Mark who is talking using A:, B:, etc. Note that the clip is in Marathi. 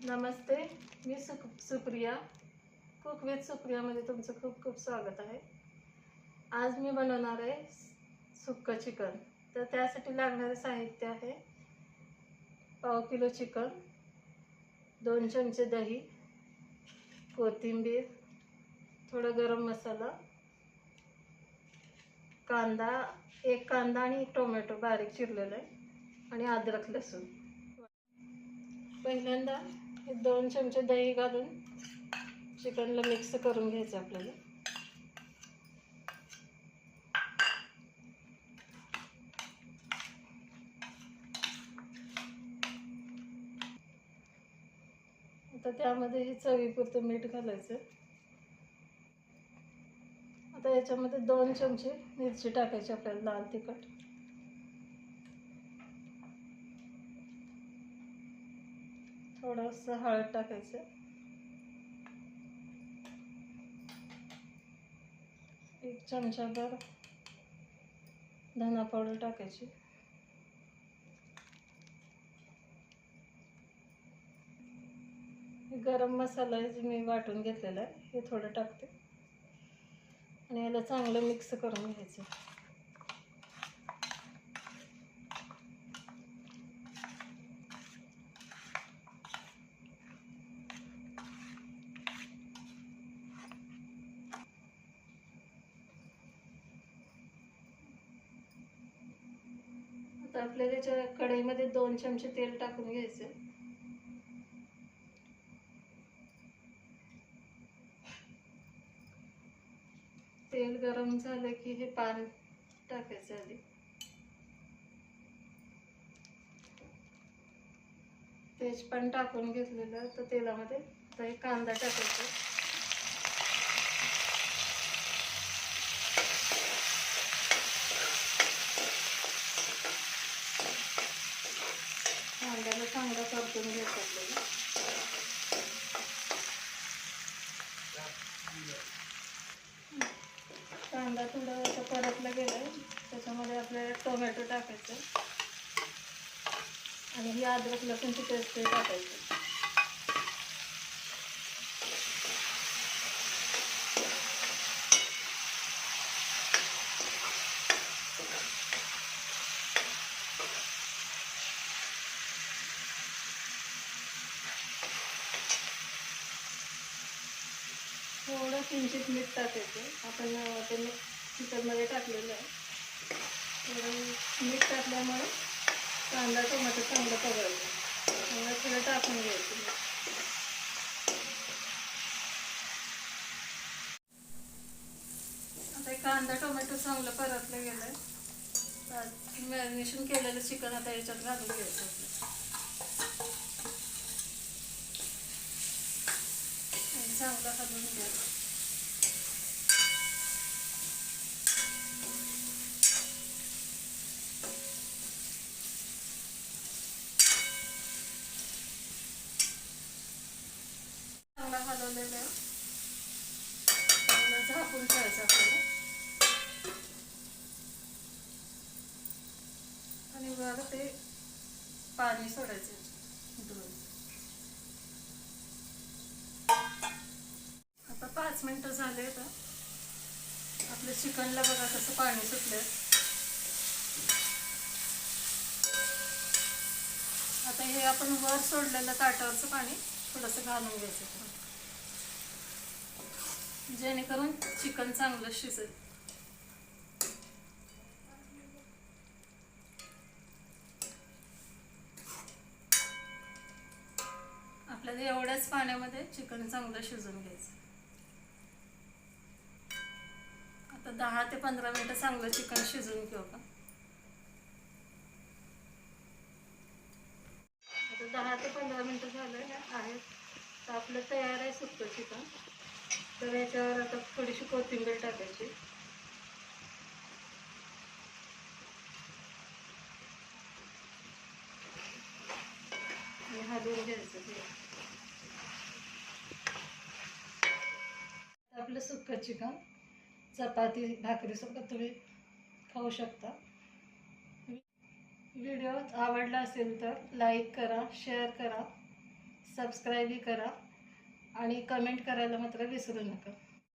A: नमस्ते, मी सुप्रिया कुक विथ सुप्रियामध्ये तुमचं खूप खूप स्वागत आहे। आज मी बनवणार आहे सुक्कं चिकन। तर त्यासाठी लागणारे साहित्य आहे पाव किलो चिकन, 2 चमचे दही, कोथिंबीर, थोडा गरम मसाला, कांदा, एक कांदा आणि टोमॅटो बारीक चिरलेला आहे आणि अद्रक लसूण। पहिल्यांदा 2 चमचे दही घालून चिकनला मिक्स करून घ्यायचं आपल्याला। आता त्यामध्ये हे चवीपुरतं मीठ घालायचं। आता याच्यामध्ये 2 चमचे मिरची टाकायची आपल्याला, लाल तिखट, थोडंसं हळद टाकायचं, 1 चमचाभर धना पावडर टाकायची, गरम मसाला आहे जो मी वाटून घेतलेला आहे हे थोडं टाकते आणि याला चांगलं मिक्स करून घ्यायचं। आता आपल्याला याच्या कढईमध्ये 2 चमचे तेल टाकून घ्यायचं। तेल गरम झालं की हे पान टाकायचं आधी, तेजपान टाकून घेतलेलं तर तेलामध्ये आता एक कांदा टाकायचा, कांद्याला चांगला परतून घ्यायचं आपल्याला। कांदा थोडा असं परतला गेलाय त्याच्यामध्ये आपल्याला टोमॅटो टाकायचं आणि ही अद्रक लसूणची पेस्ट टाकायची। थोडं किंचित मीठ टाकायचं, आपण ते चिकनमध्ये टाकलेलं आहे। थोडं मीठ टाकल्यामुळे कांदा टोमॅटो चांगलं पगळतं, थोडं टाकून घ्यायचं। आता कांदा टोमॅटो चांगलं परतलं गेलंय, मॅरिनेशन केलेलं चिकन आता याच्यात घालून घ्यायचं आणि चांगलं हलवून घ्यायचं। चांगला हलवलेलं आहे, झाकून ठेवायचं आपल्याला आणि बघा ते पाणी सोडायचं धुवून। आता 5 मिनिटं झाले, तर आपल्या चिकनला बघा कसं पाणी सुटलंय। आता हे आपण वर सोडलेलं ताटावरचं पाणी थोडंसं घालून घ्यायचं जेणेकरून चिकन चांगलं शिजेल। आपल्याला एवढ्याच पाण्यामध्ये चिकन चांगलं शिजून घ्यायचं। आता 10 ते 15 मिनिटं चांगलं चिकन शिजून घेऊ का। आता 10 ते 15 मिनिटं झालं आहेत, तर आपलं तयार आहे सुक्कं चिकन। तर याच्यावर आता थोडीशी कोथिंबीर टाकायची आणि हलवून घ्यायचं। आपलं सुक्कं चिकन चपाती भाकरीसोबत तुम्ही खाऊ शकता। व्हिडिओ आवडला असेल तर लाईक करा, शेअर करा, सबस्क्राईबही करा आणि कमेंट करायला मात्र विसरू नका.